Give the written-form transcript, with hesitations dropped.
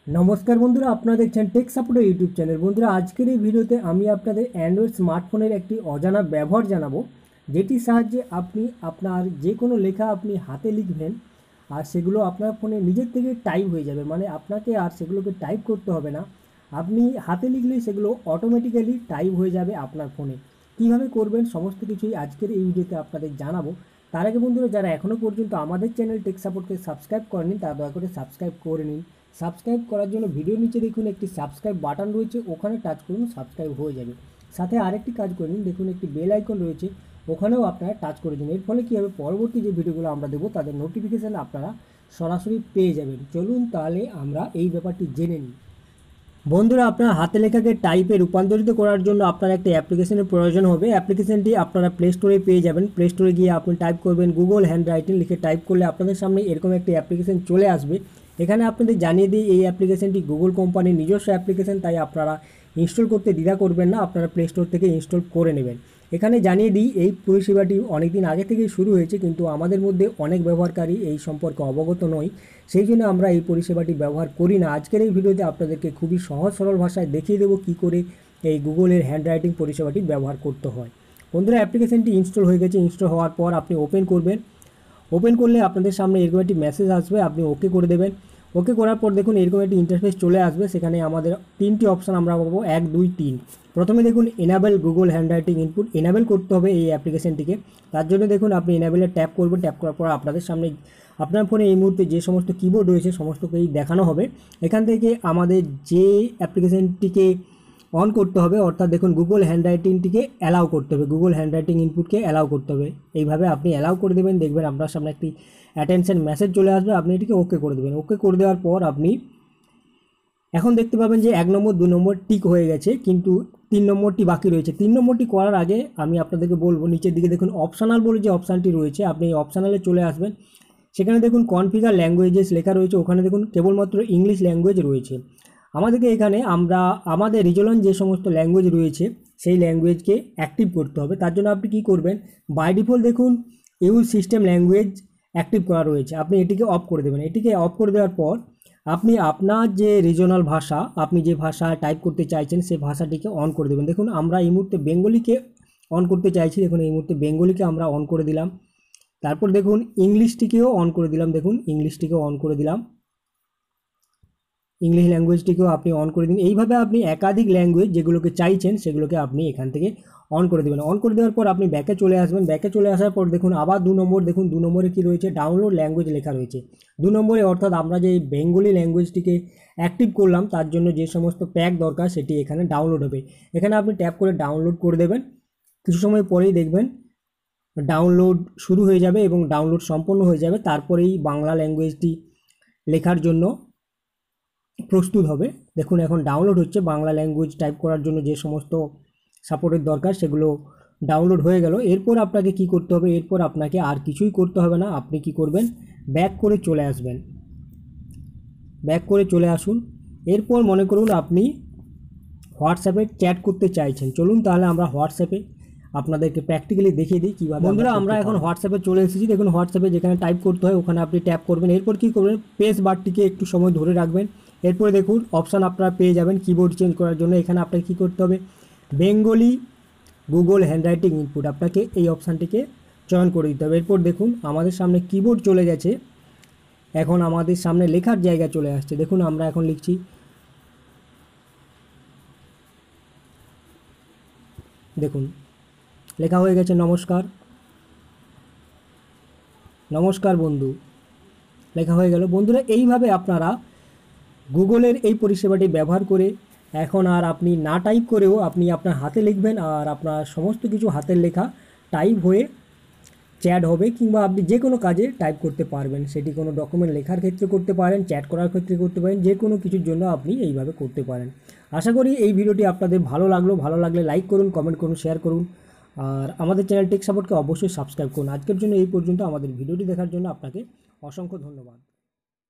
नमस्कार बंधुरा आपनारा देखছেন টেক সাপোর্টের ইউটিউব চ্যানেল। বন্ধুরা আজকের এই ভিডিওতে আমি আপনাদের অ্যান্ড্রয়েড স্মার্টফোনের একটি অজানা ব্যবহার জানাবো, যেটির সাহায্যে আপনি আপনার যে কোনো লেখা আপনি হাতে লিখবেন আর সেগুলো আপনার ফোনে নিজের থেকে টাইপ হয়ে যাবে। মানে আপনাকে আর সেগুলোকে টাইপ করতে হবে না, আপনি হাতে লিখলেই সেগুলো অটোমেটিক্যালি টাইপ হয়ে যাবে আপনার ফোনে। কীভাবে করবেন সমস্ত কিছুই আজকের এই ভিডিওতে আপনাদের জানাবো। তার আগে বন্ধুরা যারা এখনও পর্যন্ত আমাদের চ্যানেল টেক সাপোর্টকে সাবস্ক্রাইব করেনি তারা দয়া করে সাবস্ক্রাইব করে নিন। সাবস্ক্রাইব করার জন্য ভিডিওর নিচে দেখুন একটি সাবস্ক্রাইব বাটন রয়েছে, ওখানে টাচ করুন, সাবস্ক্রাইব হয়ে যাবে। সাথে আরেকটি কাজ করে নিন, দেখুন একটি বেল আইকন রয়েছে, ওখানেও আপনারা টাচ করে দিন। এর ফলে কী হবে, পরবর্তী যে ভিডিওগুলো আমরা দেবো তাদের নোটিফিকেশান আপনারা সরাসরি পেয়ে যাবেন। চলুন তাহলে আমরা এই ব্যাপারটি জেনে নিই। বন্ধুরা আপনার হাতে লেখাকে টাইপে রূপান্তরিত করার জন্য আপনার একটা অ্যাপ্লিকেশনের প্রয়োজন হবে। অ্যাপ্লিকেশনটি আপনারা প্লে স্টোরে পেয়ে যাবেন। প্লে স্টোরে গিয়ে আপনি টাইপ করবেন গুগল হ্যান্ড রাইটিং, লিখে টাইপ করলে আপনাদের সামনে এরকম একটি অ্যাপ্লিকেশন চলে আসবে। এখানে আপনাদের জানিয়ে দিই এই অ্যাপ্লিকেশনটি গুগল কোম্পানির নিজস্ব অ্যাপ্লিকেশন, তাই আপনারা ইনস্টল করতে দ্বিধা করবেন না, আপনারা প্লে স্টোর থেকে ইনস্টল করে নেবেন। এখানে জানিয়ে দিই এই পরিষেবাটি অনেক দিন আগে থেকেই শুরু হয়েছে, কিন্তু আমাদের মধ্যে অনেক ব্যবহারকারী এই সম্পর্কে অবগত নয়, সেই জন্য আমরা এই পরিষেবাটি ব্যবহার করি না। আজকের এই ভিডিওতে আপনাদেরকে খুবই সহজ সরল ভাষায় দেখিয়ে দেবো কী করে এই গুগলের হ্যান্ড রাইটিং পরিষেবাটি ব্যবহার করতে হয়। বন্ধুরা অ্যাপ্লিকেশনটি ইনস্টল হয়ে গেছে। ইনস্টল হওয়ার পর আপনি ওপেন করবেন। ওপেন করলে আপনাদের সামনে এরকম একটি মেসেজ আসবে, আপনি ওকে করে দেবেন। ওকে করার পর দেখুন এরকম একটি ইন্টারফেস চলে আসবে। সেখানে আমাদের তিনটি অপশান আমরা পাবো, 1, 2, 3। প্রথমে দেখুন enable Google handwriting input, enable করতে হবে এই অ্যাপ্লিকেশনটিকে। তার জন্য দেখুন আপনি এনাবেলে ট্যাপ করবেন। ট্যাপ করার পর আপনাদের সামনে আপনার ফোনে এই মুহূর্তে যে সমস্ত কিবোর্ড রয়েছে সমস্তকেই দেখানো হবে। এখান থেকে আমাদের যে অ্যাপ্লিকেশনটিকে অন করতে হবে, অর্থাৎ দেখুন গুগল হ্যান্ড রাইটিংটিকে অ্যালাউ করতে হবে, গুগল হ্যান্ড রাইটিং ইনপুটকে অ্যালাউ করতে হবে। এইভাবে আপনি অ্যালাউ করে দেবেন, দেখবেন আপনার সামনে একটি অ্যাটেনশন মেসেজ চলে আসবে, আপনি এটিকে ওকে করে দেবেন। ওকে করে দেওয়ার পর আপনি এখন দেখতে পাবেন যে 1 নম্বর 2 নম্বর টিক হয়ে গেছে, কিন্তু 3 নম্বরটি বাকি রয়েছে। 3 নম্বরটি করার আগে আমি আপনাদেরকে বলবো, নিচের দিকে দেখুন অপশনাল বলে যে অপশানটি রয়েছে, আপনি এই অপশনালে চলে আসবেন। সেখানে দেখুন কনফিগার ল্যাঙ্গুয়েজেস লেখা রয়েছে, ওখানে দেখুন কেবলমাত্র ইংলিশ ল্যাঙ্গুয়েজ রয়েছে। আমাদেরকে এখানে আমাদের রিজনাল যে সমস্ত ল্যাঙ্গুয়েজ রয়েছে সেই ল্যাঙ্গুয়েজকে অ্যাক্টিভ করতে হবে। তার জন্য আপনি কী করবেন, বাই ডিফল্ট দেখুন ইউজ সিস্টেম ল্যাঙ্গুয়েজ অ্যাক্টিভ করা রয়েছে, আপনি এটিকে অফ করে দেবেন। এটিকে অফ করে দেওয়ার পর আপনি আপনার যে রিজনাল ভাষা, আপনি যে ভাষা টাইপ করতে চাইছেন সেই ভাষাটিকে অন করে দেবেন। দেখুন আমরা এই মুহূর্তে বেঙ্গলিকে অন করতে চাইছি, দেখুন এই মুহূর্তে বেঙ্গলিকে আমরা অন করে দিলাম। তারপর দেখুন ইংলিশটিকেও অন করে দিলাম, দেখুন ইংলিশটিকেও অন করে দিলাম, ইংলিশ ল্যাঙ্গুয়েজটিকেও আপনি অন করে দিন। এইভাবে আপনি একাধিক ল্যাঙ্গুয়েজ যেগুলোকে চাইছেন সেগুলোকে আপনি এখান থেকে অন করে দেবেন। অন করে দেওয়ার পর আপনি ব্যাকে চলে আসবেন। ব্যাকে চলে আসার পর দেখুন আবার 2 নম্বর, দেখুন 2 নম্বরে কী রয়েছে, ডাউনলোড ল্যাঙ্গুয়েজ লেখা রয়েছে। 2 নম্বরে অর্থাৎ আমরা যে বেঙ্গলি ল্যাঙ্গুয়েজটিকে অ্যাক্টিভ করলাম তার জন্য যে সমস্ত প্যাক দরকার সেটি এখানে ডাউনলোড হবে। এখানে আপনি ট্যাপ করে ডাউনলোড করে দেবেন। কিছু সময় পরেই দেখবেন ডাউনলোড শুরু হয়ে যাবে এবং ডাউনলোড সম্পন্ন হয়ে যাবে। তারপরেই বাংলা ল্যাঙ্গুয়েজটি লেখার জন্য প্রস্তুত হবে। দেখুন এখন ডাউনলোড হচ্ছে। বাংলা ল্যাঙ্গুয়েজ টাইপ করার জন্য যে সমস্ত সাপোর্টের দরকার সেগুলো ডাউনলোড হয়ে গেল। এরপর আপনাকে কি করতে হবে, এরপর আপনাকে আর কিছুই করতে হবে না। আপনি কি করবেন, ব্যাক করে চলে আসবেন। ব্যাক করে চলে আসুন। এরপর মনে করুন আপনি হোয়াটসঅ্যাপে চ্যাট করতে চাইছেন, চলুন তাহলে আমরা হোয়াটসঅ্যাপে আপনাদেরকে প্র্যাকটিক্যালি দেখিয়ে দিই কীভাবে। বন্ধুরা আমরা এখন হোয়াটসঅ্যাপে চলে এসেছি। দেখুন হোয়াটসঅ্যাপে যেখানে টাইপ করতে হয় ওখানে আপনি ট্যাপ করবেন। এরপর কী করবেন, প্রেস বারটিকে একটু সময় ধরে রাখবেন। এরপরে দেখুন অপশান আপনারা পেয়ে যাবেন কিবোর্ড চেঞ্জ করার জন্য। এখানে আপনাকে কী করতে হবে, Bengali Google handwriting input, আপনাকে এই অপশানটিকে চয়ন করে দিতে হবে। এরপর দেখুন আমাদের সামনে কিবোর্ড চলে গেছে, এখন আমাদের সামনে লেখার জায়গা চলে আসছে। দেখুন আমরা এখন লিখছি, দেখুন লেখা হয়ে গেছে নমস্কার, নমস্কার বন্ধু, লেখা হয়ে গেল। বন্ধুরা এইভাবে আপনারা গুগলের এই পরিষেবাটি ব্যবহার করে এখন আর আপনি না টাইপ করেও আপনি আপনার হাতে লিখবেন আর আপনার সমস্ত কিছু হাতের লেখা টাইপ হয়ে চ্যাট হবে, কিংবা আপনি যে কোনো কাজে টাইপ করতে পারবেন। সেটি কোনো ডকুমেন্ট লেখার ক্ষেত্রে করতে পারেন, চ্যাট করার ক্ষেত্রে করতে পারেন, যে কোনো কিছুর জন্য আপনি এইভাবে করতে পারেন। আশা করি এই ভিডিওটি আপনাদের ভালো লাগলো। ভালো লাগলে লাইক করুন, কমেন্ট করুন, শেয়ার করুন আর আমাদের চ্যানেল টেক সাপোর্টকে অবশ্যই সাবস্ক্রাইব করুন। আজকের জন্য এই পর্যন্ত। আমাদের ভিডিওটি দেখার জন্য আপনাকে অসংখ্য ধন্যবাদ।